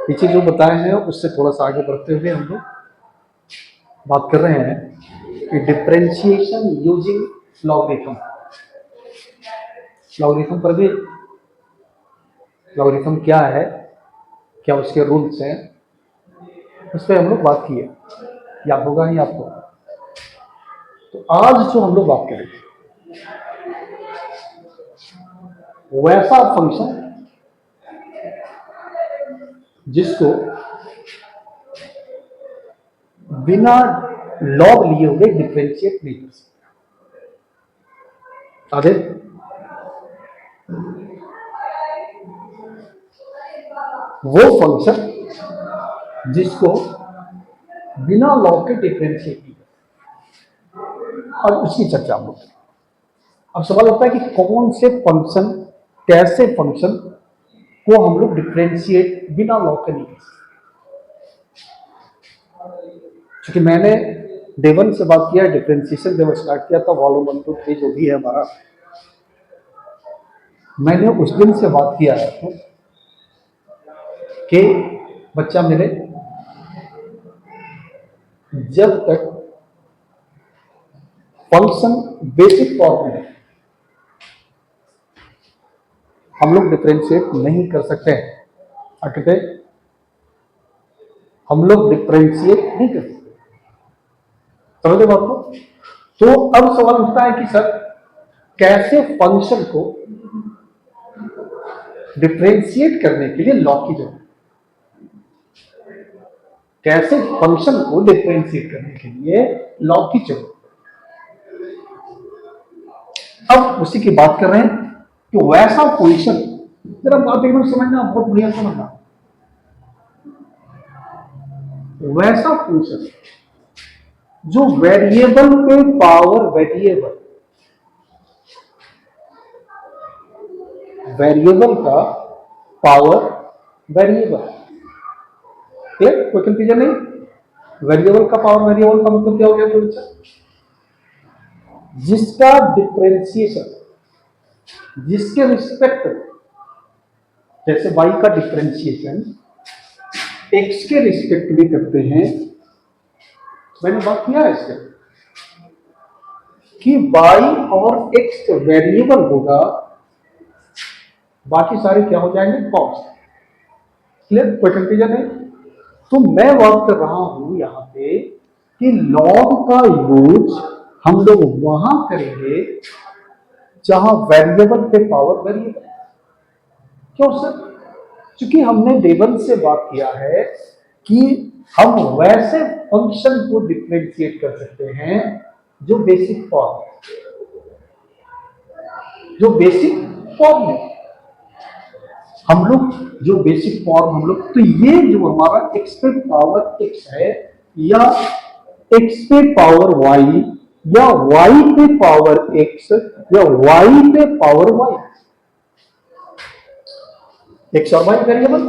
पीछे जो बताए हैं उससे थोड़ा सा आगे बढ़ते हुए हम लोग बात कर रहे हैं कि डिफरेंशिएशन यूजिंग लॉगरिथम। लॉगरिथम पर भी, लॉगरिथम क्या है, क्या उसके रूल्स हैं, उस पर हम लोग बात किए, याद होगा ही आपको। तो आज जो हम लोग बात करेंगे वैसा फंक्शन जिसको बिना लॉग लिए हुए डिफरेंशिएट नहीं कर सकते। आगे वो फंक्शन जिसको बिना लॉग के डिफरेंशिएट नहीं कर, और उसकी चर्चा हम लोग करें। अब सवाल होता है कि कौन से फंक्शन, कैसे फंक्शन को हम लोग डिफरेंशिएट बिना लॉग के नहीं कर सकते। क्योंकि मैंने डे 1 से बात किया, डिफरेंशिएशन जब स्टार्ट किया था वॉल्यूम 1 2 3 जो भी है हमारा, मैंने उस दिन से बात किया है कि बच्चा मेरे, जब तक फंक्शन बेसिक फॉर्म में हम लोग डिफरेंशिएट नहीं कर सकते हैं, कहते हम लोग डिफरेंशिएट नहीं कर सकते। समझे बात को? तो अब सवाल उठता है कि सर कैसे फंक्शन को डिफरेंशिएट करने के लिए लॉग की जरूरत, कैसे फंक्शन को डिफरेंशिएट करने के लिए लॉग की जरूरत। अब उसी की बात कर रहे हैं कि वैसा पोजीशन, जरा बात एकदम समझना, बहुत बढ़िया समझना, वैसा पोजीशन जो वेरिएबल पे पावर वेरिएबल, वेरिएबल का पावर वेरिएबल, क्लियर? कोई कंफ्यूजन नहीं? वेरिएबल का पावर वेरिएबल का मतलब क्या हो गया बच्चा? जिसका डिफरेंशिएशन, जिसके रिस्पेक्ट, जैसे y का डिफरेंशिएशन x के रिस्पेक्ट में करते हैं, मैंने बात किया है इसके कि y और x वेरिएबल होगा, बाकी सारे क्या हो जाएंगे? कॉन्स्टेंट। क्लियर? कोई कंफ्यूजन है? तो मैं बात कर रहा हूं यहां पे कि लॉग का यूज हम लोग वहां करेंगे जहां वेरिएबल पे पावर वेरिएबल। क्यों सर? क्योंकि हमने लेवल से बात किया है कि हम वैसे फंक्शन को डिफरेंशिएट कर सकते हैं जो बेसिक फॉर्म, जो बेसिक फॉर्म है हम लोग, जो बेसिक फॉर्म हम लोग, तो ये जो हमारा x पे पावर x है, या x पे पावर y, या y पे पावर x, या y पे पावर y, x और y वेरिएबल।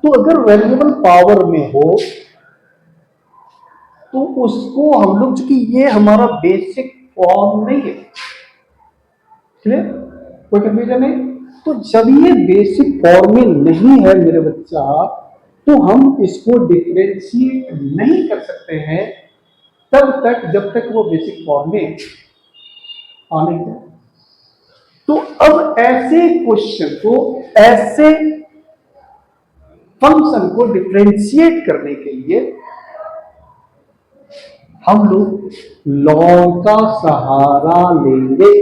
तो अगर वेरिएबल पावर में हो तो उसको हम लोग, चूंकि ये हमारा बेसिक फॉर्म नहीं है, क्लियर? कोई कंफ्यूजन नहीं? तो जब ये बेसिक फॉर्म में नहीं है मेरे बच्चा, तो हम इसको डिफरेंशिएट नहीं कर सकते हैं तब तक जब तक वो बेसिक फॉर्म में आने जाए। तो अब ऐसे क्वेश्चन को, ऐसे फंक्शन को डिफरेंशिएट करने के लिए हम लोग लॉग का सहारा लेंगे।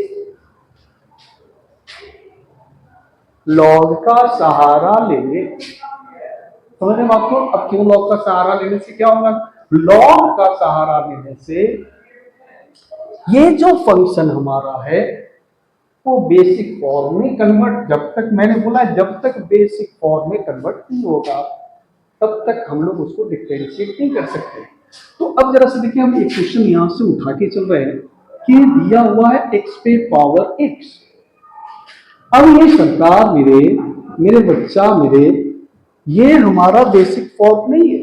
लॉग का सहारा लेंगे, समझ रहे बात को? अब क्यों लॉग का सहारा लेने से क्या होगा? लॉग का सहारा लेने से ये जो फंक्शन हमारा है वो बेसिक फॉर्म में कन्वर्ट, जब तक, मैंने बोला जब तक बेसिक फॉर्म में कन्वर्ट नहीं होगा तब तक हम लोग उसको डिफरेंशिएट नहीं कर सकते। तो अब जरा से देखिए, हम एक क्वेश्चन यहां से उठा के चल रहे हैं कि दिया हुआ है x पे पावर x। अब ये सरकार मेरे, मेरे बच्चा मेरे, ये हमारा बेसिक फॉर्म नहीं है।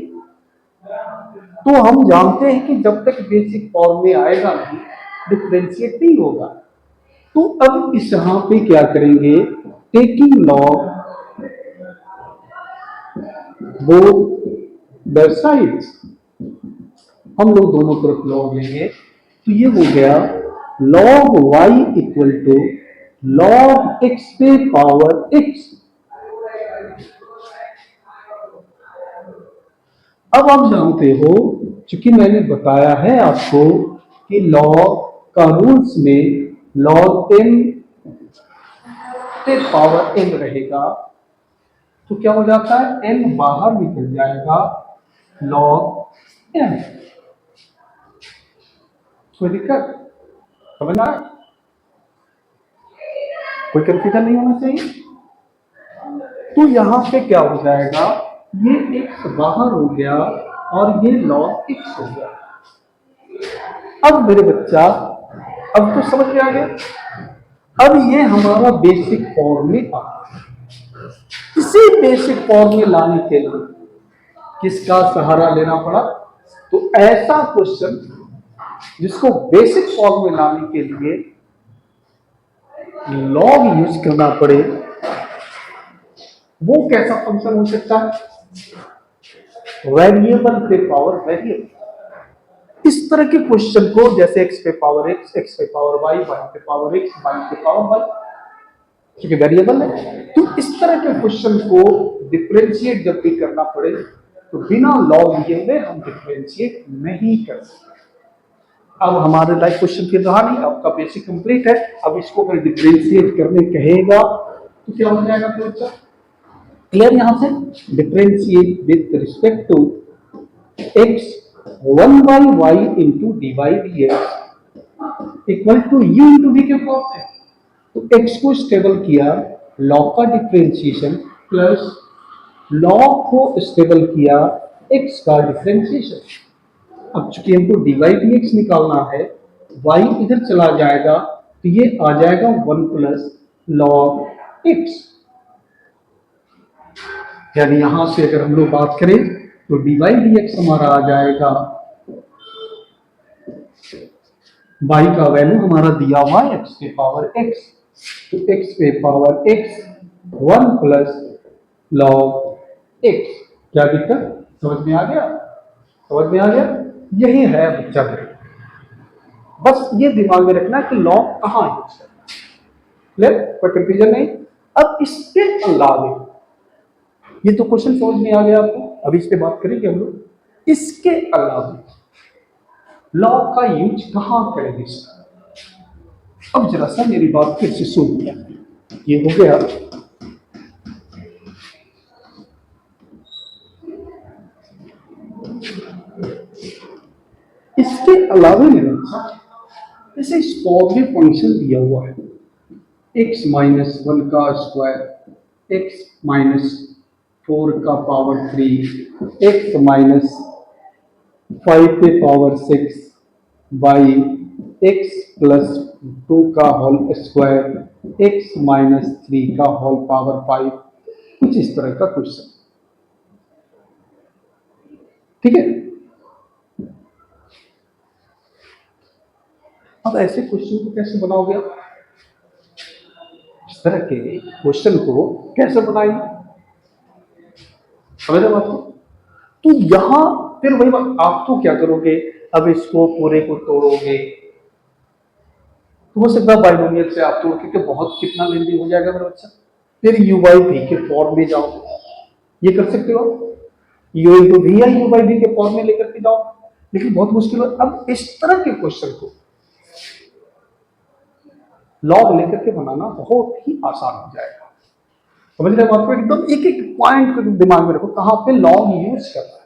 तो हम जानते हैं कि जब तक बेसिक फॉर्म में आएगा नहीं, डिफरेंशिएट नहीं होगा। तो अब इस यहां पे क्या करेंगे? Taking log both the sides, हम लोग दोनों तरफ लॉग लेंगे तो ये हो गया log y equal to log x पे पावर एक्स। अब आप जानते हो, चूंकि मैंने बताया है आपको कि लॉग का रूल्स में लॉग एन पे पावर एन रहेगा, तो क्या हो जाता है एन बाहर निकल जाएगा लॉग एन। कोई दिक्कत समझ आए? कोई कंफ्यूजन नहीं होना चाहिए। तो यहां पे क्या हो जाएगा, ये एक्स बाहर हो गया और ये लॉग एक्स हो गया। अब मेरे बच्चा, अब तो समझ में आ गया। अब ये हमारा बेसिक फॉर्म में आ, इसी बेसिक फॉर्म में लाने के लिए किसका सहारा लेना पड़ा? तो ऐसा क्वेश्चन जिसको बेसिक फॉर्म में लाने के लिए लॉग यूज करना पड़े, वो कैसा फंक्शन हो सकता है? वेरिएबल पे पावर वेरिएबल। इस तरह के क्वेश्चन को, जैसे एक्स पे पावर एक्स पे पावर वाई, वाई पे पावर एक्स, वाई पे पावर वाई, क्योंकि वेरिएबल है, तो इस तरह के क्वेश्चन को डिफरेंशिएट जब भी करना पड़े तो बिना लॉग लिए हुए हम डिफरेंशिएट नहीं कर सकते। अब हमारे लाइफ क्वेश्चन फिर रहा नहीं, आपका बेसिक कंप्लीट है। अब इसको अगर डिफरेंशिएट करने कहेगा तो क्या हो जाएगा फिर बच्चा? क्लियर? यहां से differentiate with respect to x 1 by y into d y d x equal to u into v के फॉर्म है। तो एक्स को स्टेबल किया, लॉग का डिफरेंशिएशन, प्लस लॉग को स्टेबल किया एक्स का डिफरेंशिएशन। अब चूंकि हमको डी वाई डी एक्स निकालना है, वाई इधर चला जाएगा तो ये आ जाएगा 1 प्लस लॉग एक्स। यानी यहां से अगर हम लोग बात करें तो डी वाई डी एक्स हमारा आ जाएगा, वाई का वैल्यू हमारा दिया हुआ एक्स पे पावर एक्स, तो एक्स पे power x 1 plus log x. क्या दिक्कत? समझ में आ गया? समझ में आ गया? यही है बच्चा का। बस ये दिमाग में रखना कि लॉग कहां यूज करना है। क्लियर? कोई कंफ्यूजन नहीं। अब इसके अलावे, ये तो क्वेश्चन समझ में आ गया आपको, अभी इस पे बात करेंगे हम लोग। इसके अलावा लॉग का यूज कहां करेंगे सर? अब जरा सा मेरी बात फिर से सुन लिया। ये हो गया इसके अलावा मेरे जैसे इस फॉर्म में फंक्शन दिया हुआ है x माइनस 1 का स्क्वायर, x माइनस 4 का पावर 3, x माइनस 5 पे पावर 6 बाई x प्लस 2 का होल स्क्वायर, x माइनस 3 का होल पावर 5, कुछ इस तरह का क्वेश्चन। ठीक है? अब ऐसे क्वेश्चन को कैसे बनाओगे आप? इस तरह के क्वेश्चन को कैसे बनाएंगे? समझ रहे हो आपको? तो यहां फिर वही बात, आप तो क्या करोगे, अब इसको पूरे को तोड़ोगे तो हो सकता है बाइनोमियल से आप तोड़ के बहुत कितना लेंदी हो जाएगा मेरा बच्चा। फिर यू बाई वी के फॉर्म में जाओ, ये कर सकते हो, यू इंटू वी या यू बाई वी के फॉर्म में लेकर के जाओ, लेकिन बहुत मुश्किल है। अब इस तरह के क्वेश्चन को लॉग लेकर के बनाना बहुत ही आसान हो जाएगा। समझ रहे हो आपको? एकदम एक एक पॉइंट को दिमाग में रखो, कहां पे लॉग यूज करना है।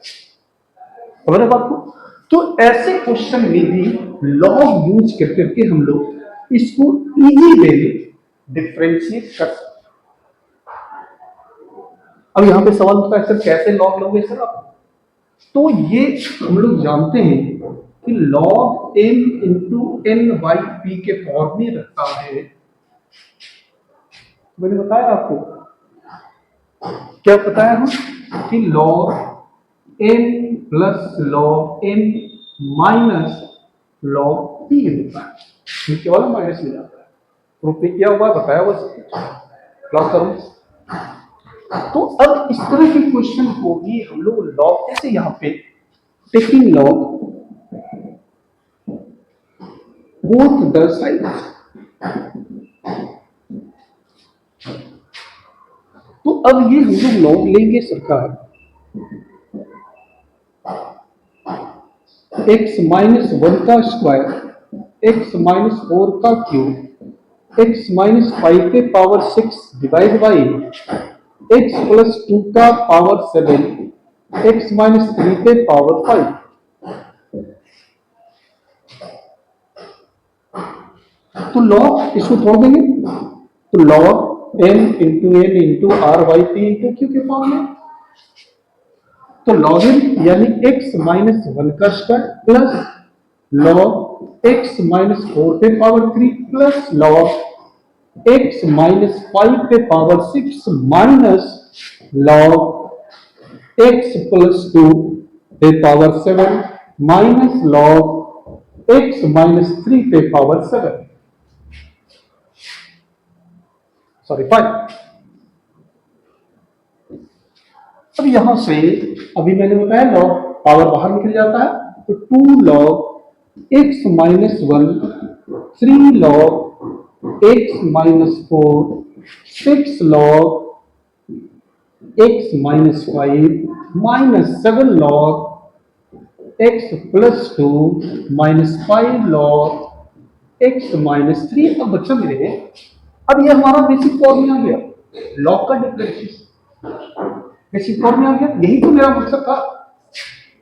समझ रहे हो आपको? तो ऐसे क्वेश्चन में भी लॉग यूज कर करके हम लोग इसको इजी वे में डिफरेंशिएट कर सकते। अब यहां पे सवाल उठता है सर कैसे लॉग लोगे सर आप? तो ये हम लोग जानते हैं कि log n into n by p के फॉर्म में रहता है। मैंने बताया आपको, क्या बताया हम कि log n plus log n minus log p होता है, ये केवल माइनस में जाता है। प्रूफ किया हुआ है, बताया हुआ सब कुछ। क्लास करो। तो अब इस तरह की क्वेश्चन होगी, हम लोग लॉग कैसे यहाँ पे taking log both the side, तो अब ये हम लोग लॉग लेंगे सरकार x माइनस वन का स्क्वायर x माइनस फोर का क्यूब x माइनस फाइव के power six divide by x plus two का power seven x minus three के पावर फाइव। तो लॉग इसको तोड़ देंगे, तो log n into N into R Y P into Q के फॉर्म में। तो लॉग एन यानी x माइनस वन का square plus log x minus four पे power three plus log x minus five पे power six minus log x plus two पे power seven minus log x minus three पे power seven, sorry five. अब यहां से अभी मैंने बताया लॉग पावर बाहर निकल जाता है, तो two log x minus one, three log x minus four, six log x minus five minus seven log x plus two minus five log x minus three. अब बच्चा मेरे, अब ये हमारा बेसिक फॉर्म में आ गया लॉग का डिफरेंशिएशन, बेसिक फॉर्म में आ गया। यही तो मेरा मकसद था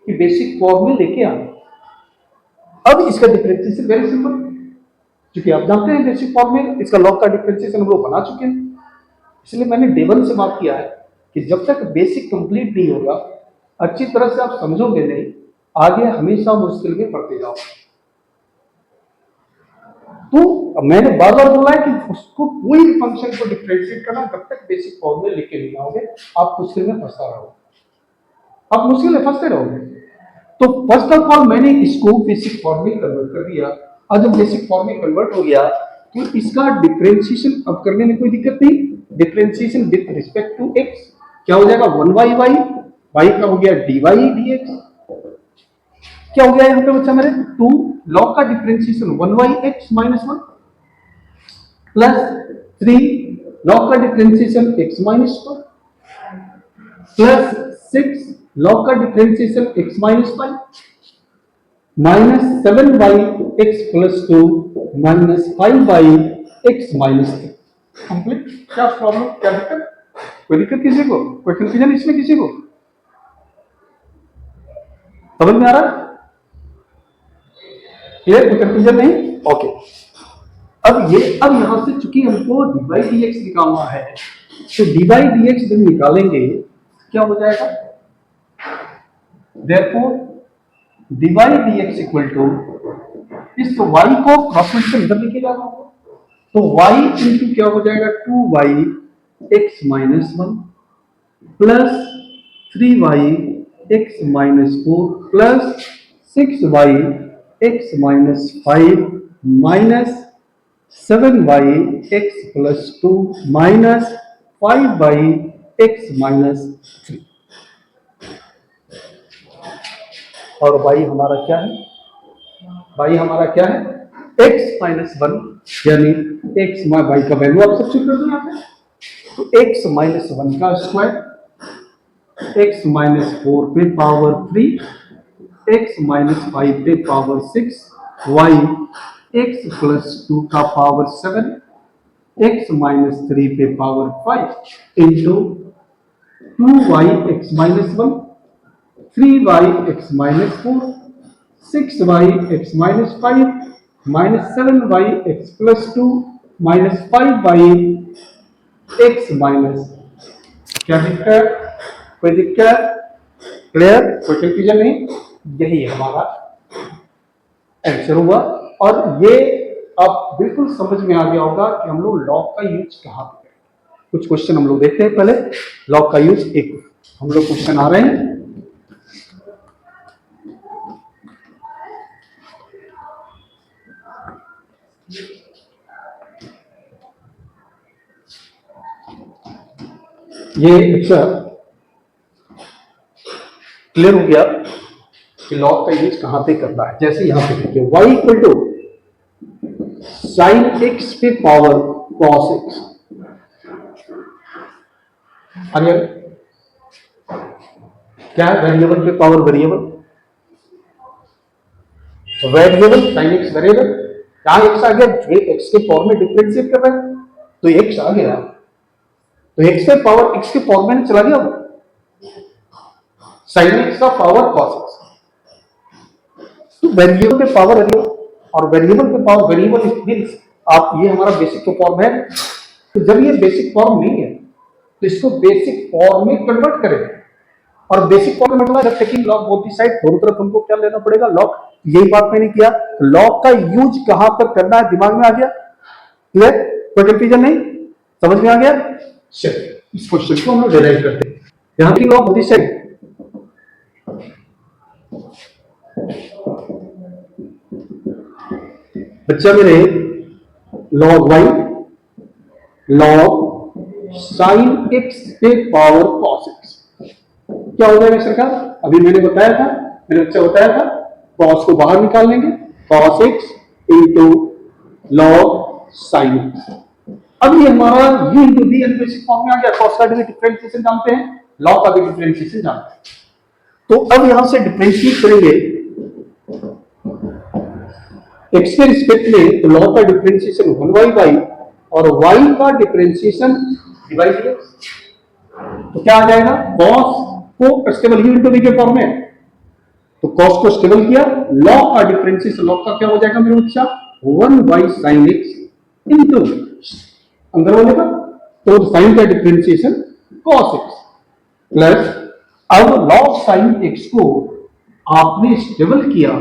कि बेसिक फॉर्म में लेके आना। अब इसका डिफरेंशिएशन वेरी सिंपल, क्योंकि आप जानते हैं बेसिक फॉर्म में इसका लॉग का डिफरेंशिएशन हम लोग बना चुके हैं, इसलिए मैंने डे वन से बात किया है कि जब तक बेसिक कंप्लीट नहीं होगा, अच्छी तरह से आप समझोगे नहीं, आगे हमेशा मुश्किल में पड़ते जाओ। तो मैंने बार बार बोला है कि उसको कोई फंक्शन को डिफरेंशिएट करना जब तक बेसिक फॉर्म में लेके नहीं आओगे, आप मुश्किल में फंसा रहोगे, आप मुश्किल में फंसते रहोगे। तो फर्स्ट ऑफ ऑल मैंने इसको बेसिक फॉर्म में कन्वर्ट कर दिया, और जब बेसिक फॉर्म में कन्वर्ट हो गया तो इसका डिफरेंशिएशन अब करने में कोई दिक्कत नहीं। Differentiation with respect to x क्या हो जाएगा, वन बाई वाई, वाई का हो गया डी वाई डी एक्स। क्या हो गया यहाँ पे बच्चा मेरे, टू लॉग का differentiation one by x minus one plus three log का differentiation X minus two plus six log का differentiation x minus five minus seven by X plus two minus five by x minus three. Complete. क्या problem, क्या दिक्कत, कोई दिक्कत किसी को, कोई कंफ्यूजन इसमें किसी को, समझ में आ रहा है, क्लियर, कोई कंफ्यूजन नहीं, ओके। अब यहां से चूंकि हमको डी बाई डी एक्स निकालना है, तो डी बाई डी एक्स जब निकालेंगे क्या हो जाएगा, therefore dy dx equal to, इस y को क्रॉस मल्टीप्लाई इधर लेके जाना होगा, तो y इंटू क्या हो जाएगा, two Y x minus one plus three Y x minus four plus six Y x minus five minus seven Y x plus two minus five by x minus three. और y हमारा क्या है, y हमारा क्या है, x minus one, यानी x y का value आप सब्स्टिट्यूट कर दो यहाँ पे, तो x माइनस वन का स्क्वायर, x माइनस फोर पे power three, x minus five पे power six, y x plus two का power seven, x minus three पे power five into two Y x minus one, three Y x minus four, six Y x minus five minus seven Y x plus two minus five y x minus, क्या दिक्कत, कोई दिक्कत, clear, कोई confusion नहीं, यही है हमारा answer हुआ। और ये आप बिल्कुल समझ में आ गया होगा कि हम लोग लॉग का यूज कहां पे करें। कुछ क्वेश्चन हम लोग देखते हैं पहले लॉग का यूज, एक हम लोग क्वेश्चन आ रहे हैं। ये अच्छा क्लियर हो गया कि लॉग का यूज कहां पे करना है। जैसे यहां पे देखिए y equal to sine x पे पावर कॉस एक्स, अगर क्या है वेरिएबल पे power variable, variable sine x variable, यहां एक्स आ गया, जो एक्स के फॉर्म में डिफरेंशिएट कर रहा है तो एक्स आ गया, तो एक्स पे पावर एक्स के फॉर्म में चला गया साइन एक्स का पावर कॉस एक्स। तो वेरिएबल पे पावर वेरिएबल और वेरिएबल पे पावर वेरिएबल मींस आप, ये हमारा बेसिक का फॉर्म है। तो जब ये बेसिक फॉर्म नहीं है तो इसको बेसिक फॉर्म में कन्वर्ट करें, और बेसिक फॉर्म में मतलब taking log both the side, दोनों तरफ हमको क्या लेना पड़ेगा लॉग। यही बात मैंने किया, लॉग का यूज कहां पर करना है दिमाग में आ गया, क्लियर, कोई कंफ्यूजन नहीं, समझ में आ गया। चलिए इस क्वेश्चन को हम लोग डिराइव करते हैं। यहां की लॉग बोथ दी साइड, बच्चा मेरे log y log sine x पे पावर कॉस एक्स क्या हो जाएगा सरकार, अभी मैंने बताया था, मैंने बच्चा बताया था कॉस को बाहर निकाल लेंगे, cos x into log sine x. अब ये हमारा u into v basic form में आ गया, कॉस का भी डिफरेंशिएशन जानते हैं, लॉग का भी डिफरेंशिएशन जानते हैं। तो अब यहां से डिफरेंशिएट करेंगे एक्स के रिस्पेक्ट में, तो लॉग का डिफरेंशिएशन 1y बाई और y का डिफरेंशिएशन डिवाइड dx, तो क्या आ जाएगा cos को स्टेबल u इंटू v के फॉर्म में, तो cos को स्टेबल किया, log का डिफरेंशिएशन, log का क्या हो जाएगा मेरे बच्चा 1y sin x इंटू अंदर वाले का, तो sin का डिफरेंशिएशन cos x प्लस, अब log sin x को आपने स्टेबल किया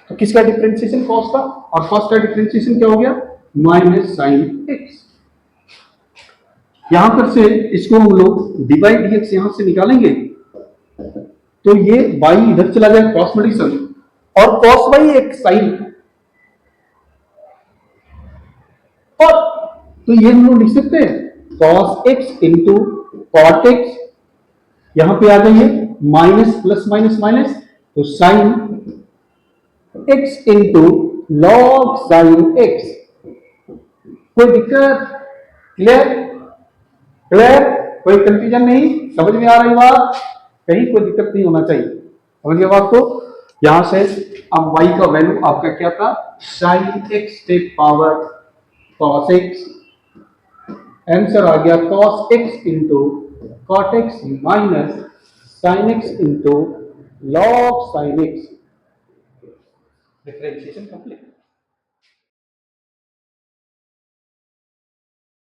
तो किसका डिफरेंशिएशन cos का, और cos का डिफरेंशिएशन क्या हो गया माइनस sin x। यहां पर से इसको हम लोग डिवाइड dx यहां से निकालेंगे तो ये y इधर चला जाए क्रॉस मल्टीप्लिकेशन, और cos y एक साइन, और तो ये हम लोग लिख सकते हैं cos x into cot x, यहां पे आ जाइए माइनस प्लस माइनस माइनस, तो sine x into log sine x। कोई दिक्कत, क्लियर, क्लियर, कोई कंफ्यूजन नहीं, समझ में आ रही बात, कहीं कोई दिक्कत नहीं होना चाहिए, समझ गया बात को। यहां से अब y का वैल्यू आपका क्या था sin x take power cos x, answer आ गया cos x into cot x minus sin x into log sin x, differentiation complete.